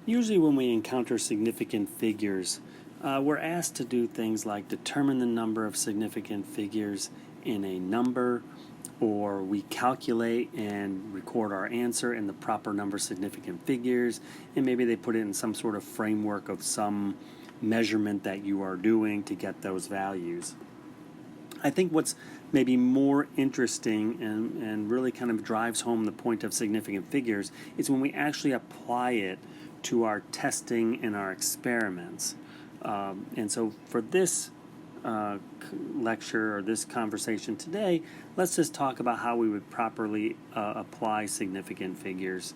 Usually when we encounter significant figures, we're asked to do things like determine the number of significant figures in a number, or we calculate and record our answer in the proper number of significant figures, and maybe they put it in some sort of framework of some measurement that you are doing to get those values. I think what's maybe more interesting and really kind of drives home the point of significant figures is when we actually apply it to our testing and our experiments. And so for this lecture or this conversation today, let's just talk about how we would properly apply significant figures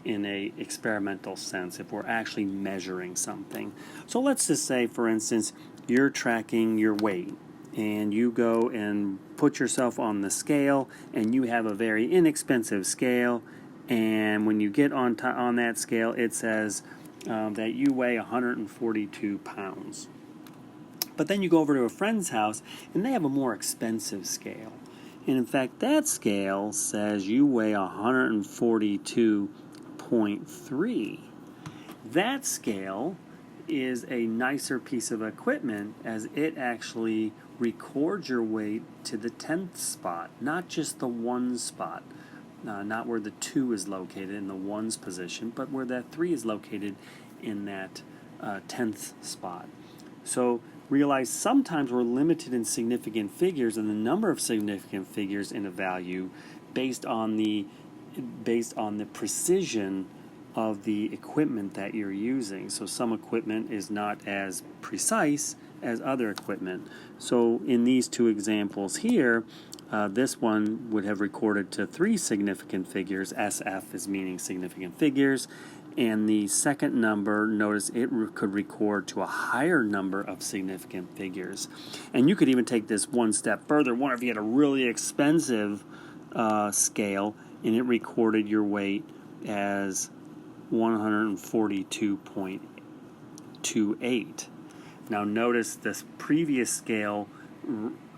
in a experimental sense if we're actually measuring something. So let's just say, for instance, you're tracking your weight and you go and put yourself on the scale and you have a very inexpensive scale, and when you get on that scale it says that you weigh 142 pounds. But then you go over to a friend's house and they have a more expensive scale. And in fact, that scale says you weigh 142.3. That scale is a nicer piece of equipment as it actually records your weight to the 10th spot, not just the 1 spot. Not where the 2 is located in the 1's position, but where that 3 is located in that 10th spot. So realize sometimes we're limited in significant figures and the number of significant figures in a value based on the precision of the equipment that you're using. So some equipment is not as precise as other equipment. So in these two examples here, this one would have recorded to 3 significant figures. SF is meaning significant figures. And the second number, notice it could record to a higher number of significant figures. And you could even take this one step further. What if you had a really expensive scale and it recorded your weight as 142.28. Now notice this previous scale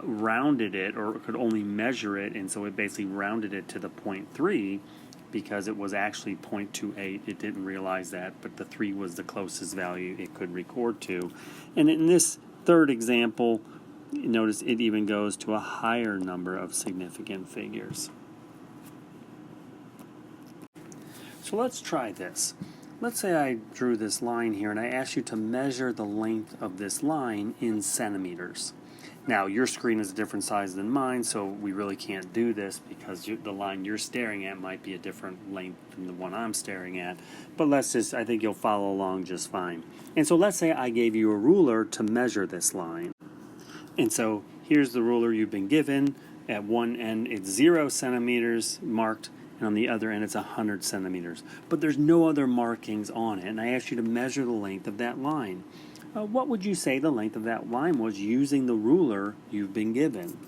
rounded it, or could only measure it, and so it basically rounded it to the 0.3 because it was actually 0.28. It didn't realize that, but the 3 was the closest value it could record to. And in this third example, notice it even goes to a higher number of significant figures. So let's try this. Let's say I drew this line here and I asked you to measure the length of this line in centimeters. Now your screen is a different size than mine, so we really can't do this because the line you're staring at might be a different length than the one I'm staring at. But I think you'll follow along just fine. And so let's say I gave you a ruler to measure this line. And so here's the ruler you've been given. At one end it's 0 centimeters marked, and on the other end it's 100 centimeters. But there's no other markings on it, and I asked you to measure the length of that line. What would you say the length of that line was using the ruler you've been given?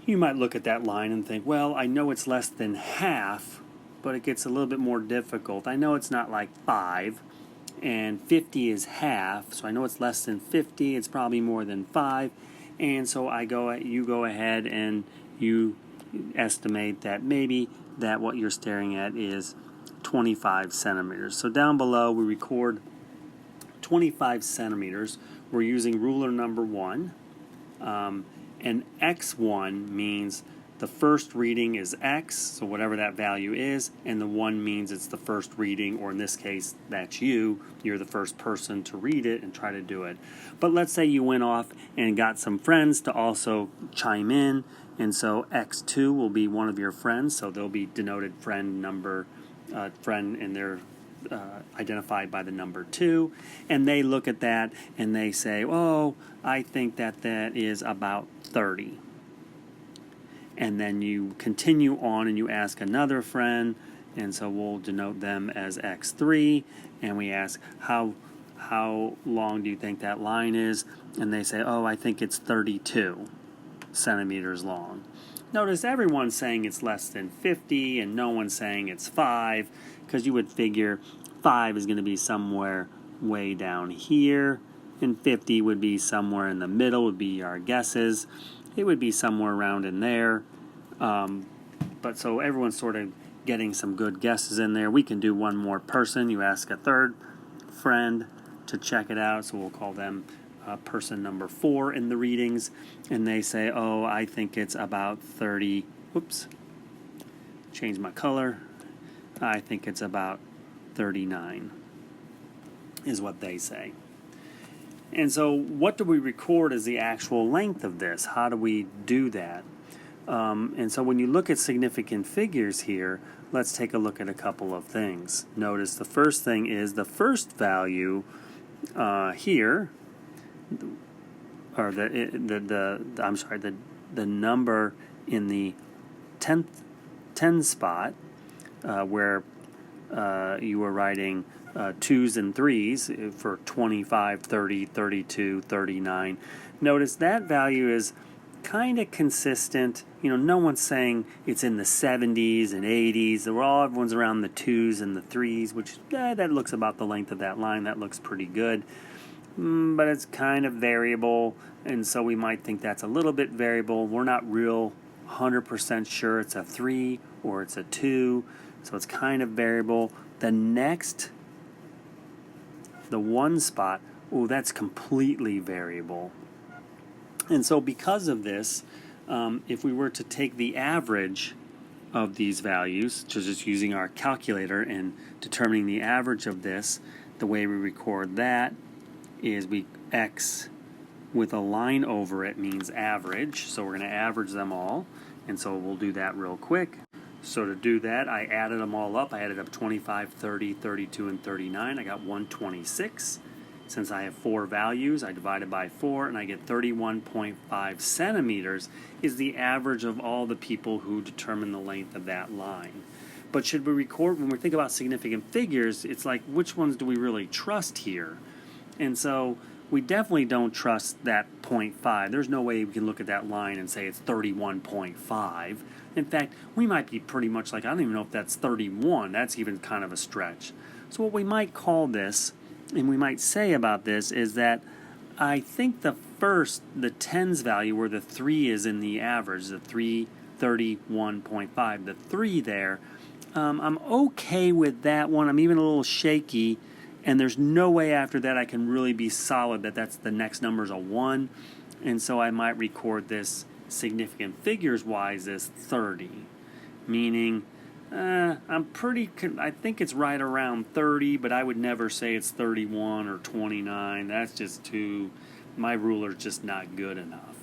You might look at that line and think, well, I know it's less than half, but it gets a little bit more difficult. I know it's not like 5, and 50 is half, so I know it's less than 50. It's probably more than 5, and so you go ahead and you estimate that maybe that what you're staring at is 25 centimeters. So down below we record 25 centimeters. We're using ruler number 1. And X1 means the first reading is X, so whatever that value is, and the 1 means it's the first reading, or in this case, that's you. You're the first person to read it and try to do it. But let's say you went off and got some friends to also chime in, and so X2 will be one of your friends, so they'll be denoted friend, and they're identified by the number 2, and they look at that and they say, oh, I think that is about 30. And then you continue on and you ask another friend, and so we'll denote them as X3, and we ask how long do you think that line is, and they say, oh, I think it's 32 centimeters long. Notice everyone's saying it's less than 50 and no one's saying it's 5, because you would figure 5 is going to be somewhere way down here and 50 would be somewhere in the middle, would be our guesses. It would be somewhere around in there. But so everyone's sort of getting some good guesses in there. We can do one more person. You ask a third friend to check it out, so we'll call them person number 4 in the readings, and they say, oh, I think it's about 30, whoops, change my color, I think it's about 39 is what they say. And so what do we record as the actual length of this? How do we do that? And so when you look at significant figures here, let's take a look at a couple of things. Notice the first thing is the first value here, or the number in the 10 spot where you were writing 2s and 3s for 25, 30, 32, 39. Notice that value is kind of consistent. You know, no one's saying it's in the 70s and 80s. Everyone's around the 2s and the 3s, which that looks about the length of that line. That looks pretty good. But it's kind of variable, and so we might think that's a little bit variable. We're not real 100% sure it's a 3 or it's a 2, so it's kind of variable. The next, the 1 spot, oh, that's completely variable. And so because of this, if we were to take the average of these values, just using our calculator and determining the average of this, the way we record that is X with a line over it means average. So we're going to average them all. And so we'll do that real quick. So to do that, I added them all up. I added up 25, 30, 32, and 39. I got 126. Since I have 4 values, I divided by 4, and I get 31.5 centimeters is the average of all the people who determine the length of that line. But should we record, when we think about significant figures, it's like, which ones do we really trust here? And so we definitely don't trust that 0.5. There's no way we can look at that line and say it's 31.5. In fact, we might be pretty much like, I don't even know if that's 31. That's even kind of a stretch. So what we might call this, and we might say about this, is that I think the tens value where the 3 is in the average, the 31.5, the 3 there, I'm okay with that one. I'm even a little shaky, and there's no way after that I can really be solid that that's the next number is a 1, and so I might record this significant figures wise as 30, meaning I think it's right around 30, but I would never say it's 31 or 29. That's just my ruler's just not good enough.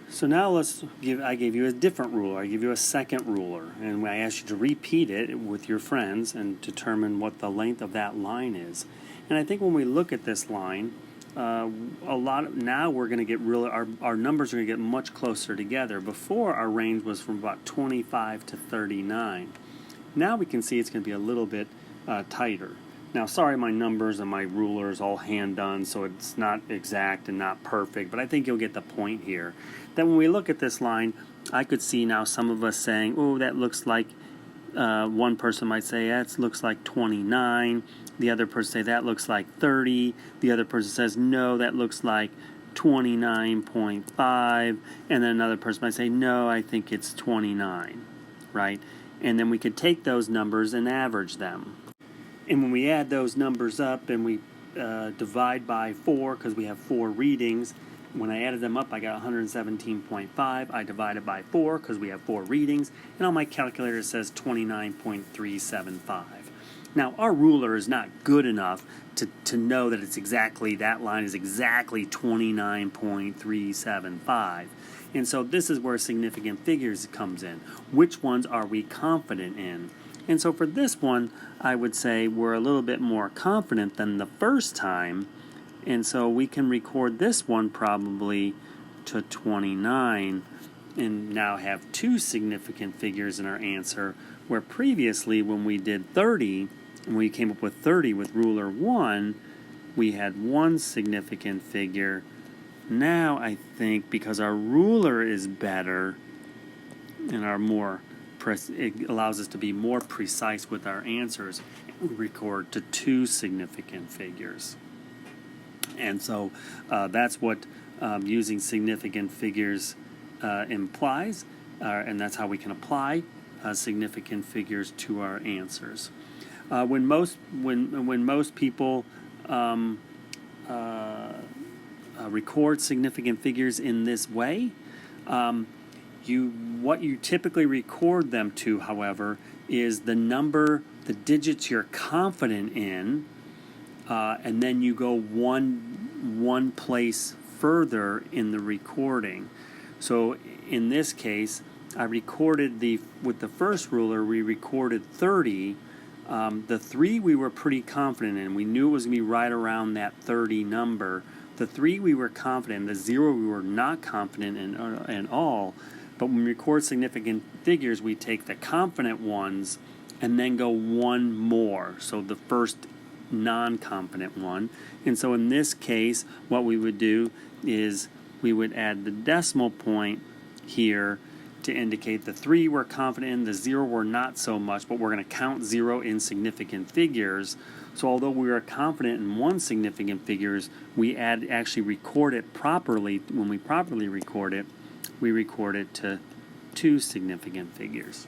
So now I gave you a different ruler. I give you a second ruler, and I asked you to repeat it with your friends and determine what the length of that line is. And I think when we look at this line, now we're going to get our numbers are going to get much closer together. Before, our range was from about 25 to 39. Now we can see it's going to be a little bit tighter. Now, sorry, my numbers and my ruler is all hand done, so it's not exact and not perfect, but I think you'll get the point here. Then when we look at this line, I could see now some of us saying, oh, that looks like, one person might say, that looks like 29. The other person say, that looks like 30. The other person says, no, that looks like 29.5. And then another person might say, no, I think it's 29, right? And then we could take those numbers and average them. And when we add those numbers up and we divide by 4, because we have 4 readings, when I added them up, I got 117.5. I divided by 4, because we have 4 readings, and on my calculator it says 29.375. Now, our ruler is not good enough to know that that line is exactly 29.375. And so this is where significant figures comes in. Which ones are we confident in? And so for this one, I would say we're a little bit more confident than the first time, and so we can record this one probably to 29 and now have 2 significant figures in our answer, where previously when we did 30, and we came up with 30 with ruler 1, we had 1 significant figure. Now I think because our ruler is better and it allows us to be more precise with our answers, we record to 2 significant figures. And so that's what using significant figures implies, and that's how we can apply significant figures to our answers. When most people record significant figures in this way, what you typically record them to, however, is the digits you're confident in, and then you go one place further in the recording. So in this case, I recorded with the first ruler, we recorded 30. The 3 we were pretty confident in. We knew it was going to be right around that 30 number. The 3 we were confident in. The 0 we were not confident in all. But when we record significant figures, we take the confident ones and then go one more. So the first non-confident one. And so in this case, what we would do is we would add the decimal point here to indicate the 3 we're confident in, the 0 we're not so much, but we're going to count 0 in significant figures. So although we are confident in one significant figures, we actually record it properly. When we properly record it, we record it to 2 significant figures.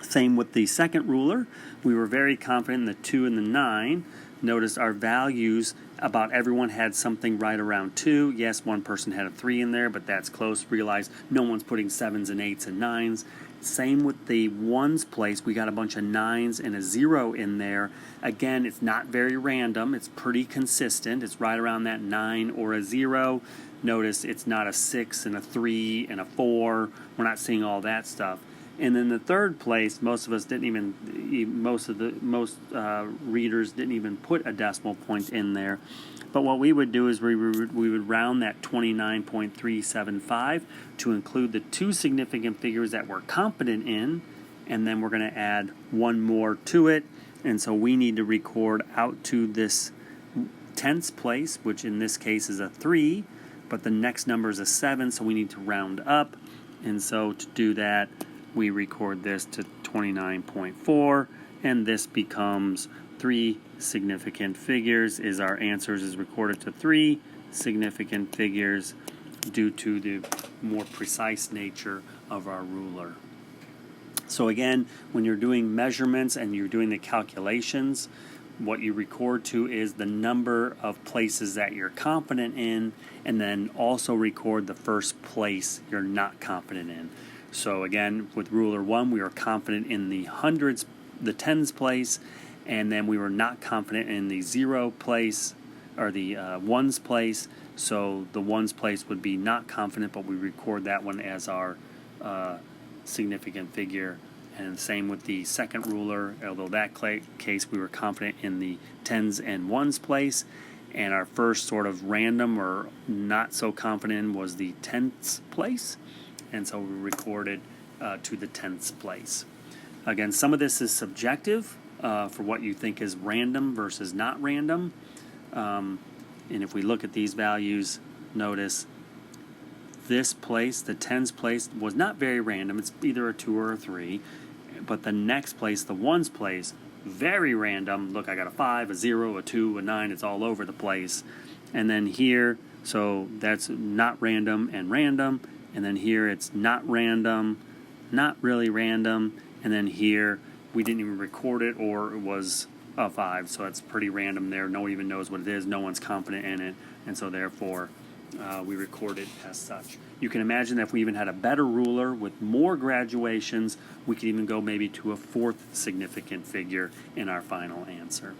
Same with the second ruler. We were very confident in the 2 and the 9. Notice our values, about everyone had something right around 2. Yes, one person had a 3 in there, but that's close. Realize no one's putting 7s and 8s and 9s. Same with the 1s place. We got a bunch of 9s and a 0 in there. Again, it's not very random. It's pretty consistent. It's right around that 9 or a 0. Notice it's not a 6 and a 3 and a 4. We're not seeing all that stuff. And then the third place, most readers didn't even put a decimal point in there. But what we would do is we would round that 29.375 to include the 2 significant figures that we're confident in, and then we're going to add one more to it. And so we need to record out to this tenths place, which in this case is a 3, but the next number is a 7, so we need to round up. And so to do that, we record this to 29.4, and this becomes 3 significant figures. Our answers is recorded to 3 significant figures due to the more precise nature of our ruler. So again, when you're doing measurements and you're doing the calculations, what you record to is the number of places that you're confident in, and then also record the first place you're not confident in. So again, with ruler 1, we were confident in the hundreds, the tens place, and then we were not confident in the 0 place or the ones place. So the ones place would be not confident, but we record that one as our significant figure. And same with the second ruler, although that case we were confident in the tens and ones place. And our first sort of random or not so confident in was the tenths place. And so we recorded to the tenths place. Again, some of this is subjective for what you think is random versus not random. And if we look at these values, notice this place, the tens place, was not very random. It's either a 2 or a 3. But the next place, the ones place, very random. Look, I got a 5, a 0, a 2, a 9. It's all over the place. And then here, so that's not random and random. And then here it's not random, not really random. And then here we didn't even record it, or it was a 5. So it's pretty random there. No one even knows what it is. No one's confident in it. And so therefore we record it as such. You can imagine that if we even had a better ruler with more graduations, we could even go maybe to a 4th significant figure in our final answer.